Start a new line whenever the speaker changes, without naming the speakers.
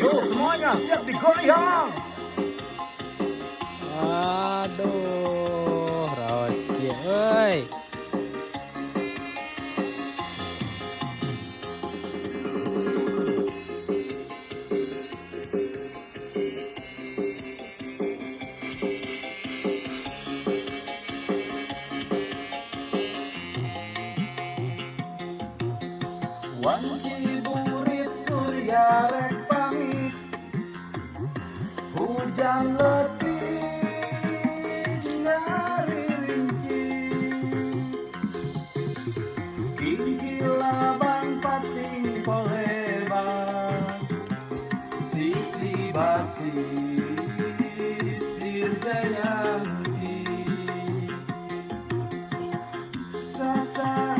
Yuk semuanya siap digoyang.
Aduh, rawas kieu euy.
Wanci burit surya rek pamit, hujan letih nyari rinci, kikilaban pating polebat, sisi basi sirjayanti, sasa